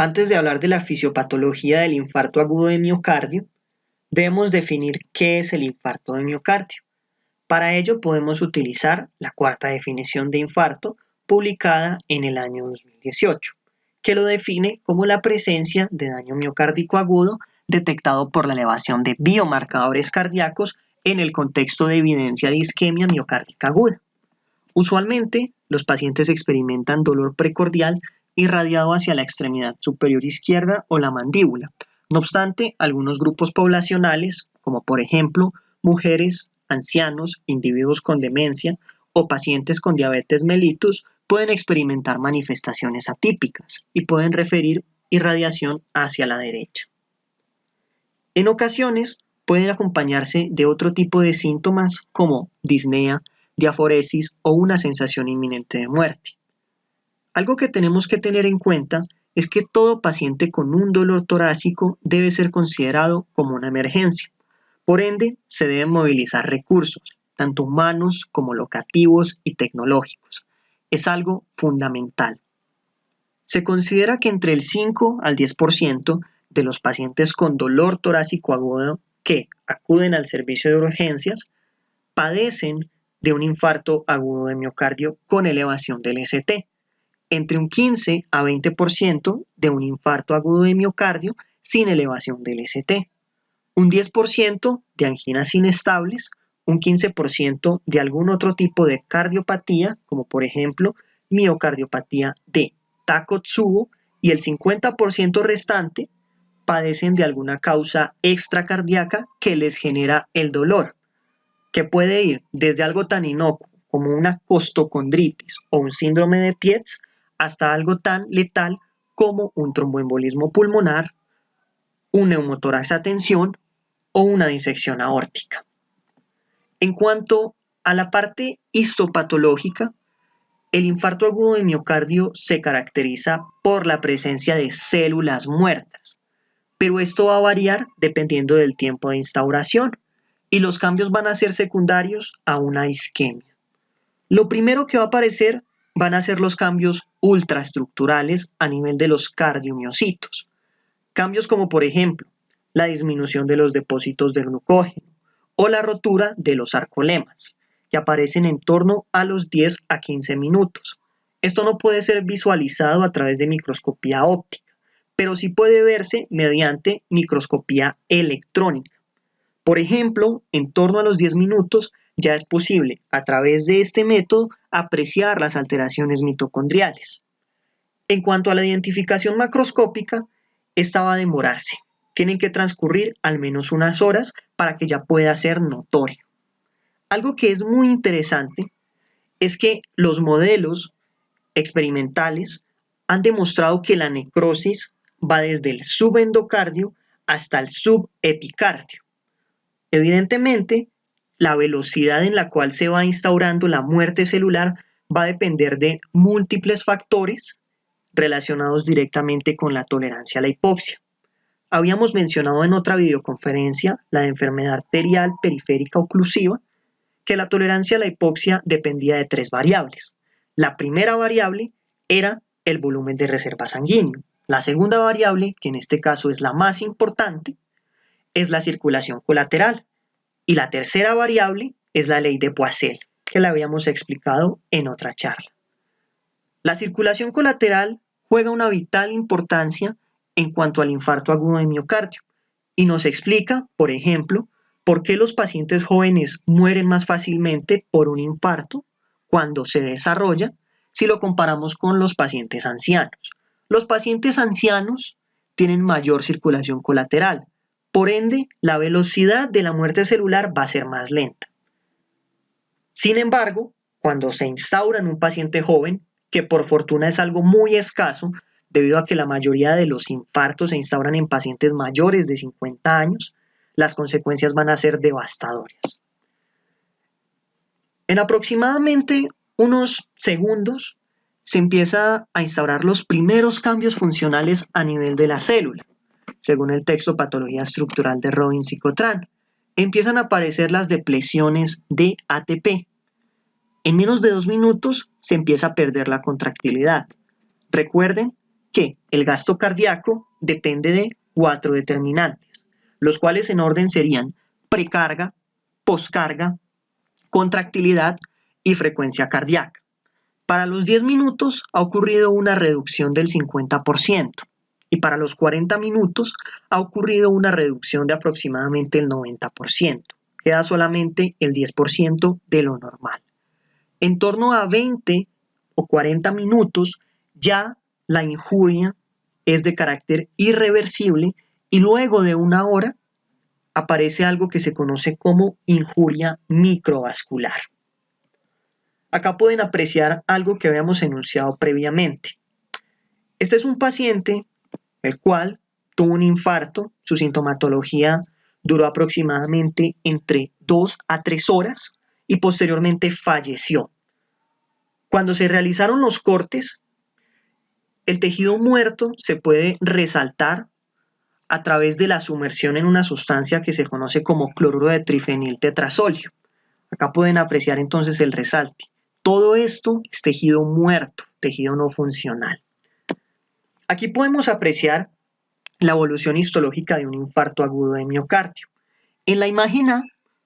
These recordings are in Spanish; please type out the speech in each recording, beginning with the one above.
Antes de hablar de la fisiopatología del infarto agudo de miocardio, debemos definir qué es el infarto de miocardio. Para ello podemos utilizar la cuarta definición de infarto publicada en el año 2018, que lo define como la presencia de daño miocárdico agudo detectado por la elevación de biomarcadores cardíacos en el contexto de evidencia de isquemia miocárdica aguda. Usualmente, los pacientes experimentan dolor precordial irradiado hacia la extremidad superior izquierda o la mandíbula. No obstante, algunos grupos poblacionales, como por ejemplo mujeres, ancianos, individuos con demencia o pacientes con diabetes mellitus, pueden experimentar manifestaciones atípicas y pueden referir irradiación hacia la derecha. En ocasiones, pueden acompañarse de otro tipo de síntomas como disnea, diaforesis o una sensación inminente de muerte. Algo que tenemos que tener en cuenta es que todo paciente con un dolor torácico debe ser considerado como una emergencia. Por ende, se deben movilizar recursos, tanto humanos como locativos y tecnológicos. Es algo fundamental. Se considera que entre el 5 al 10% de los pacientes con dolor torácico agudo que acuden al servicio de urgencias padecen de un infarto agudo de miocardio con elevación del ST, entre un 15 a 20% de un infarto agudo de miocardio sin elevación del ST, un 10% de anginas inestables, un 15% de algún otro tipo de cardiopatía, como por ejemplo miocardiopatía de Takotsubo, y el 50% restante padecen de alguna causa extracardíaca que les genera el dolor, que puede ir desde algo tan inocuo como una costocondritis o un síndrome de Tietz hasta algo tan letal como un tromboembolismo pulmonar, un neumotórax a tensión o una disección aórtica. En cuanto a la parte histopatológica, el infarto agudo de miocardio se caracteriza por la presencia de células muertas, pero esto va a variar dependiendo del tiempo de instauración y los cambios van a ser secundarios a una isquemia. Lo primero que va a aparecer van a ser los cambios ultraestructurales a nivel de los cardiomiocitos. Cambios como por ejemplo la disminución de los depósitos de glucógeno o la rotura de los sarcolemas, que aparecen en torno a los 10 a 15 minutos. Esto no puede ser visualizado a través de microscopía óptica, pero sí puede verse mediante microscopía electrónica. Por ejemplo, en torno a los 10 minutos ya es posible, a través de este método, apreciar las alteraciones mitocondriales. En cuanto a la identificación macroscópica, esta va a demorarse. Tienen que transcurrir al menos unas horas para que ya pueda ser notorio. Algo que es muy interesante es que los modelos experimentales han demostrado que la necrosis va desde el subendocardio hasta el subepicardio. Evidentemente, la velocidad en la cual se va instaurando la muerte celular va a depender de múltiples factores relacionados directamente con la tolerancia a la hipoxia. Habíamos mencionado en otra videoconferencia la de enfermedad arterial periférica oclusiva, que la tolerancia a la hipoxia dependía de 3 variables. La primera variable era el volumen de reserva sanguíneo. La segunda variable, que en este caso es la más importante, es la circulación colateral. Y la tercera variable es la ley de Poiseuille, que la habíamos explicado en otra charla. La circulación colateral juega una vital importancia en cuanto al infarto agudo de miocardio y nos explica, por ejemplo, por qué los pacientes jóvenes mueren más fácilmente por un infarto cuando se desarrolla si lo comparamos con los pacientes ancianos. Los pacientes ancianos tienen mayor circulación colateral, por ende, la velocidad de la muerte celular va a ser más lenta. Sin embargo, cuando se instaura en un paciente joven, que por fortuna es algo muy escaso, debido a que la mayoría de los infartos se instauran en pacientes mayores de 50 años, las consecuencias van a ser devastadoras. En aproximadamente unos segundos se empieza a instaurar los primeros cambios funcionales a nivel de la célula. Según el texto Patología Estructural de Robbins y Cotran, empiezan a aparecer las depleciones de ATP. En menos de 2 minutos se empieza a perder la contractilidad. Recuerden que el gasto cardíaco depende de 4 determinantes, los cuales en orden serían precarga, poscarga, contractilidad y frecuencia cardíaca. Para los 10 minutos ha ocurrido una reducción del 50% y para los 40 minutos ha ocurrido una reducción de aproximadamente el 90%. Queda solamente el 10% de lo normal. En torno a 20 o 40 minutos ya la injuria es de carácter irreversible y luego de una hora aparece algo que se conoce como injuria microvascular. Acá pueden apreciar algo que habíamos enunciado previamente. Este es un paciente el cual tuvo un infarto, su sintomatología duró aproximadamente entre 2 a 3 horas y posteriormente falleció. Cuando se realizaron los cortes, el tejido muerto se puede resaltar a través de la sumersión en una sustancia que se conoce como cloruro de trifeniltetrazolio. Acá pueden apreciar entonces el resalte. Todo esto es tejido muerto, tejido no funcional. Aquí podemos apreciar la evolución histológica de un infarto agudo de miocardio. En la imagen A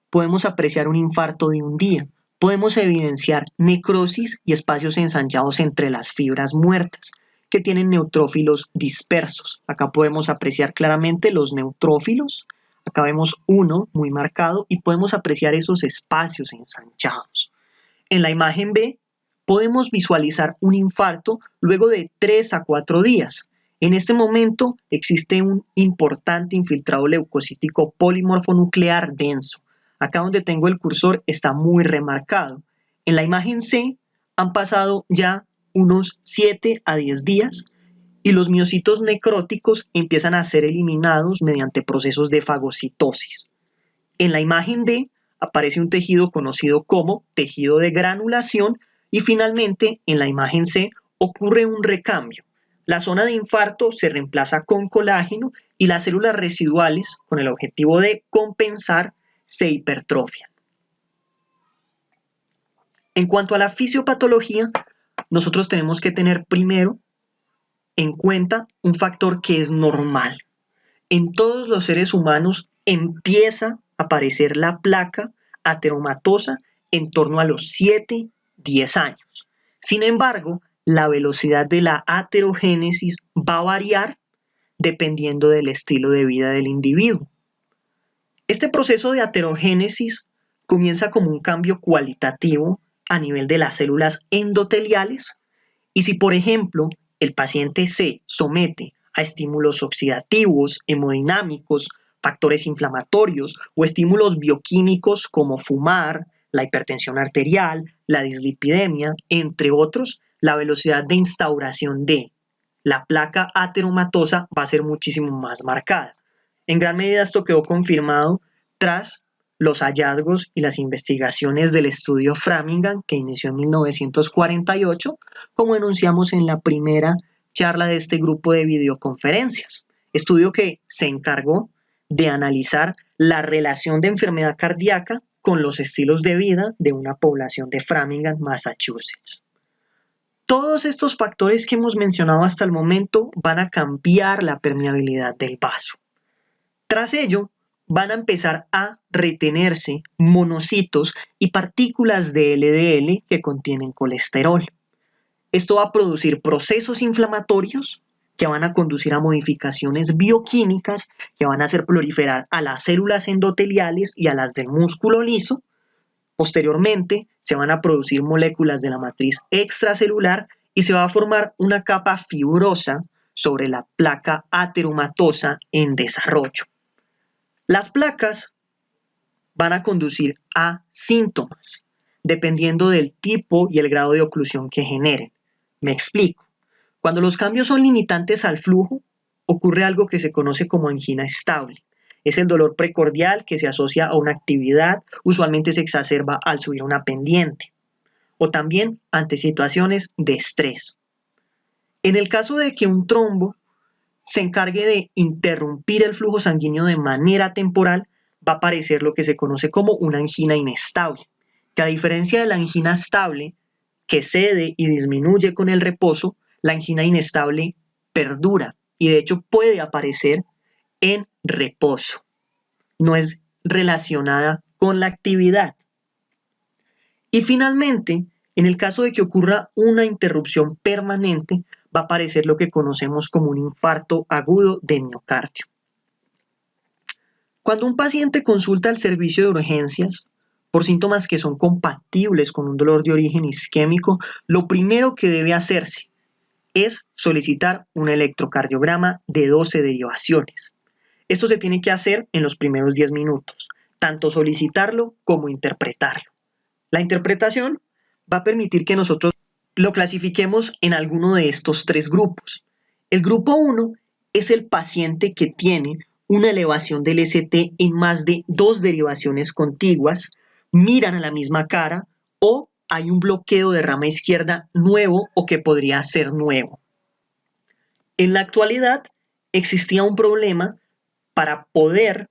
podemos apreciar un infarto de un día. Podemos evidenciar necrosis y espacios ensanchados entre las fibras muertas que tienen neutrófilos dispersos. Acá podemos apreciar claramente los neutrófilos. Acá vemos uno muy marcado y podemos apreciar esos espacios ensanchados. En la imagen B podemos visualizar un infarto luego de 3 a 4 días. En este momento existe un importante infiltrado leucocítico polimorfonuclear denso. Acá donde tengo el cursor está muy remarcado. En la imagen C han pasado ya unos 7 a 10 días y los miocitos necróticos empiezan a ser eliminados mediante procesos de fagocitosis. En la imagen D aparece un tejido conocido como tejido de granulación y finalmente en la imagen C ocurre un recambio. La zona de infarto se reemplaza con colágeno y las células residuales, con el objetivo de compensar, se hipertrofian. En cuanto a la fisiopatología, nosotros tenemos que tener primero en cuenta un factor que es normal. En todos los seres humanos empieza a aparecer la placa ateromatosa en torno a los 7-10 años. Sin embargo, la velocidad de la aterogénesis va a variar dependiendo del estilo de vida del individuo. Este proceso de aterogénesis comienza como un cambio cualitativo a nivel de las células endoteliales y si, por ejemplo, el paciente se somete a estímulos oxidativos, hemodinámicos, factores inflamatorios o estímulos bioquímicos como fumar, la hipertensión arterial, la dislipidemia, entre otros, la velocidad de instauración de la placa ateromatosa va a ser muchísimo más marcada. En gran medida esto quedó confirmado tras los hallazgos y las investigaciones del estudio Framingham que inició en 1948, como enunciamos en la primera charla de este grupo de videoconferencias. Estudio que se encargó de analizar la relación de enfermedad cardíaca con los estilos de vida de una población de Framingham, Massachusetts. Todos estos factores que hemos mencionado hasta el momento van a cambiar la permeabilidad del vaso. Tras ello, van a empezar a retenerse monocitos y partículas de LDL que contienen colesterol. Esto va a producir procesos inflamatorios que van a conducir a modificaciones bioquímicas que van a hacer proliferar a las células endoteliales y a las del músculo liso. Posteriormente, se van a producir moléculas de la matriz extracelular y se va a formar una capa fibrosa sobre la placa ateromatosa en desarrollo. Las placas van a conducir a síntomas, dependiendo del tipo y el grado de oclusión que generen. Me explico. Cuando los cambios son limitantes al flujo, ocurre algo que se conoce como angina estable. Es el dolor precordial que se asocia a una actividad, usualmente se exacerba al subir una pendiente, o también ante situaciones de estrés. En el caso de que un trombo se encargue de interrumpir el flujo sanguíneo de manera temporal, va a aparecer lo que se conoce como una angina inestable, que a diferencia de la angina estable, que cede y disminuye con el reposo, la angina inestable perdura y de hecho puede aparecer en reposo. No es relacionada con la actividad. Y finalmente, en el caso de que ocurra una interrupción permanente, va a aparecer lo que conocemos como un infarto agudo de miocardio. Cuando un paciente consulta al servicio de urgencias por síntomas que son compatibles con un dolor de origen isquémico, lo primero que debe hacerse es solicitar un electrocardiograma de 12 derivaciones. Esto se tiene que hacer en los primeros 10 minutos, tanto solicitarlo como interpretarlo. La interpretación va a permitir que nosotros lo clasifiquemos en alguno de estos tres grupos. El grupo 1 es el paciente que tiene una elevación del ST en más de 2 derivaciones contiguas, miran a la misma cara o hay un bloqueo de rama izquierda nuevo o que podría ser nuevo. En la actualidad existía un problema para poder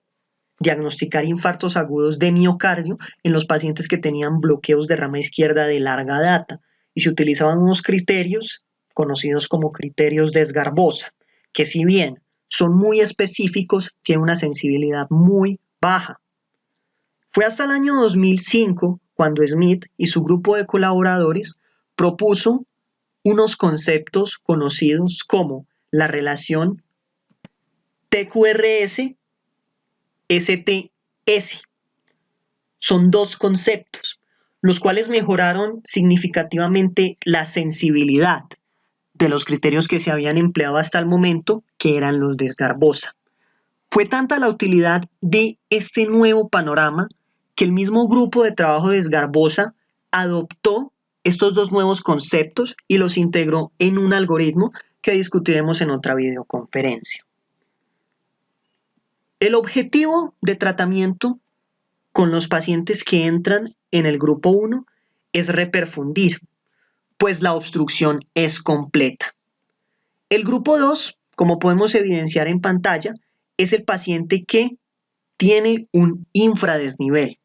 diagnosticar infartos agudos de miocardio en los pacientes que tenían bloqueos de rama izquierda de larga data y se utilizaban unos criterios conocidos como criterios de Sgarbossa, que si bien son muy específicos, tienen una sensibilidad muy baja. Fue hasta el año 2005 cuando Smith y su grupo de colaboradores propuso unos conceptos conocidos como la relación TQRS STS. Son dos conceptos, los cuales mejoraron significativamente la sensibilidad de los criterios que se habían empleado hasta el momento, que eran los de Sgarbossa. Fue tanta la utilidad de este nuevo panorama que el mismo grupo de trabajo de Sgarbossa adoptó estos dos nuevos conceptos y los integró en un algoritmo que discutiremos en otra videoconferencia. El objetivo de tratamiento con los pacientes que entran en el grupo 1 es reperfundir, pues la obstrucción es completa. El grupo 2, como podemos evidenciar en pantalla, es el paciente que tiene un infradesnivel.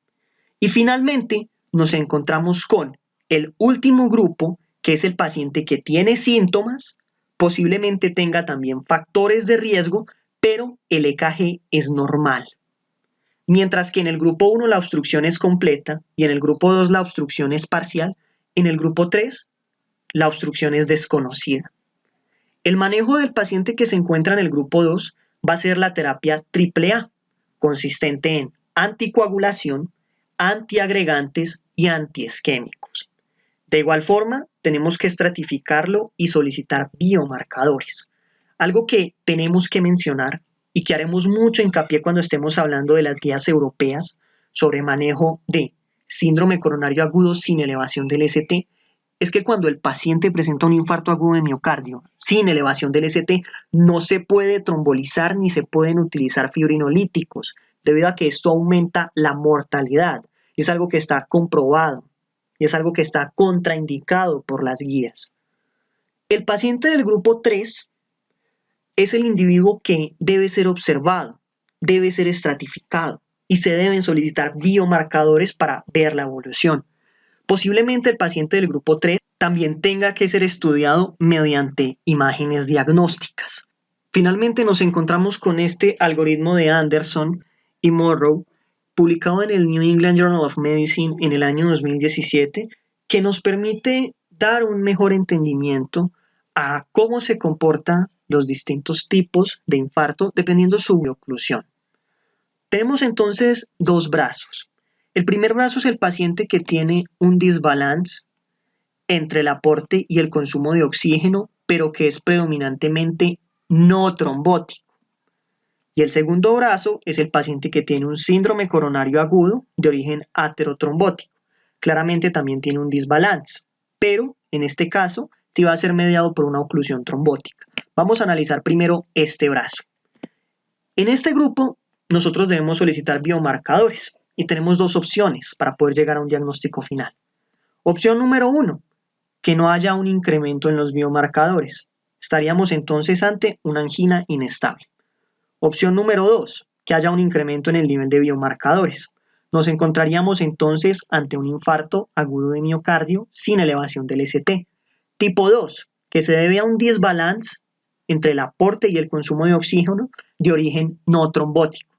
Y finalmente nos encontramos con el último grupo, que es el paciente que tiene síntomas, posiblemente tenga también factores de riesgo, pero el EKG es normal. Mientras que en el grupo 1 la obstrucción es completa y en el grupo 2 la obstrucción es parcial, en el grupo 3 la obstrucción es desconocida. El manejo del paciente que se encuentra en el grupo 2 va a ser la terapia AAA, consistente en anticoagulación, antiagregantes y antiisquémicos. De igual forma, tenemos que estratificarlo y solicitar biomarcadores. Algo que tenemos que mencionar y que haremos mucho hincapié cuando estemos hablando de las guías europeas sobre manejo de síndrome coronario agudo sin elevación del ST, es que cuando el paciente presenta un infarto agudo de miocardio sin elevación del ST, no se puede trombolizar ni se pueden utilizar fibrinolíticos, debido a que esto aumenta la mortalidad. Es algo que está comprobado y es algo que está contraindicado por las guías. El paciente del grupo 3 es el individuo que debe ser observado, debe ser estratificado y se deben solicitar biomarcadores para ver la evolución. Posiblemente el paciente del grupo 3 también tenga que ser estudiado mediante imágenes diagnósticas. Finalmente nos encontramos con este algoritmo de Anderson y Morrow, publicado en el New England Journal of Medicine en el año 2017, que nos permite dar un mejor entendimiento a cómo se comportan los distintos tipos de infarto dependiendo de su oclusión. Tenemos entonces dos brazos. El primer brazo es el paciente que tiene un desbalance entre el aporte y el consumo de oxígeno, pero que es predominantemente no trombótico. Y el segundo brazo es el paciente que tiene un síndrome coronario agudo de origen aterotrombótico. Claramente también tiene un desbalance, pero en este caso sí va a ser mediado por una oclusión trombótica. Vamos a analizar primero este brazo. En este grupo nosotros debemos solicitar biomarcadores y tenemos dos opciones para poder llegar a un diagnóstico final. Opción número 1, que no haya un incremento en los biomarcadores. Estaríamos entonces ante una angina inestable. Opción número 2, que haya un incremento en el nivel de biomarcadores. Nos encontraríamos entonces ante un infarto agudo de miocardio sin elevación del ST. Tipo 2, que se debe a un desbalance entre el aporte y el consumo de oxígeno de origen no trombótico.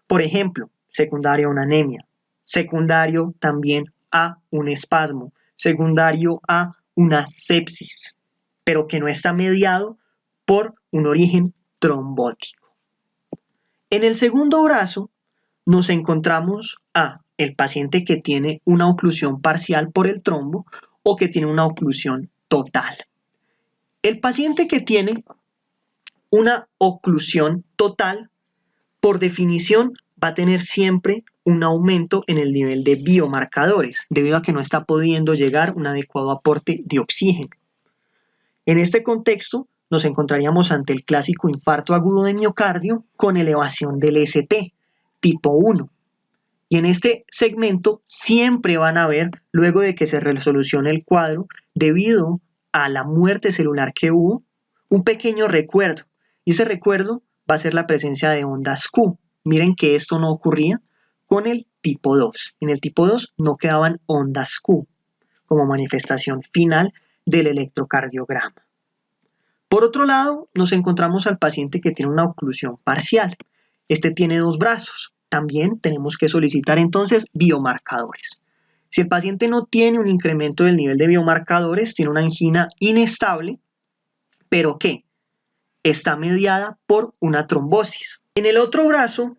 Por ejemplo, secundario a una anemia, secundario también a un espasmo, secundario a una sepsis, pero que no está mediado por un origen trombótico. En el segundo brazo nos encontramos a el paciente que tiene una oclusión parcial por el trombo o que tiene una oclusión total. El paciente que tiene una oclusión total, por definición, va a tener siempre un aumento en el nivel de biomarcadores, debido a que no está pudiendo llegar un adecuado aporte de oxígeno. En este contexto, nos encontraríamos ante el clásico infarto agudo de miocardio con elevación del ST, tipo 1. Y en este segmento siempre van a haber, luego de que se resolucione el cuadro, debido a la muerte celular que hubo, un pequeño recuerdo. Y ese recuerdo va a ser la presencia de ondas Q. Miren que esto no ocurría con el tipo 2. En el tipo 2 no quedaban ondas Q como manifestación final del electrocardiograma. Por otro lado, nos encontramos al paciente que tiene una oclusión parcial. Este tiene dos brazos. También tenemos que solicitar entonces biomarcadores. Si el paciente no tiene un incremento del nivel de biomarcadores, tiene una angina inestable, pero que está mediada por una trombosis. En el otro brazo,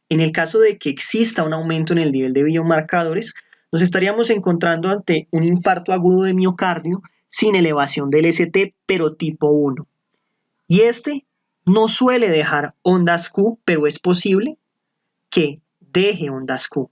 en el caso de que exista un aumento en el nivel de biomarcadores, nos estaríamos encontrando ante un infarto agudo de miocardio sin elevación del ST, pero tipo 1. Y este no suele dejar ondas Q, pero es posible que deje ondas Q.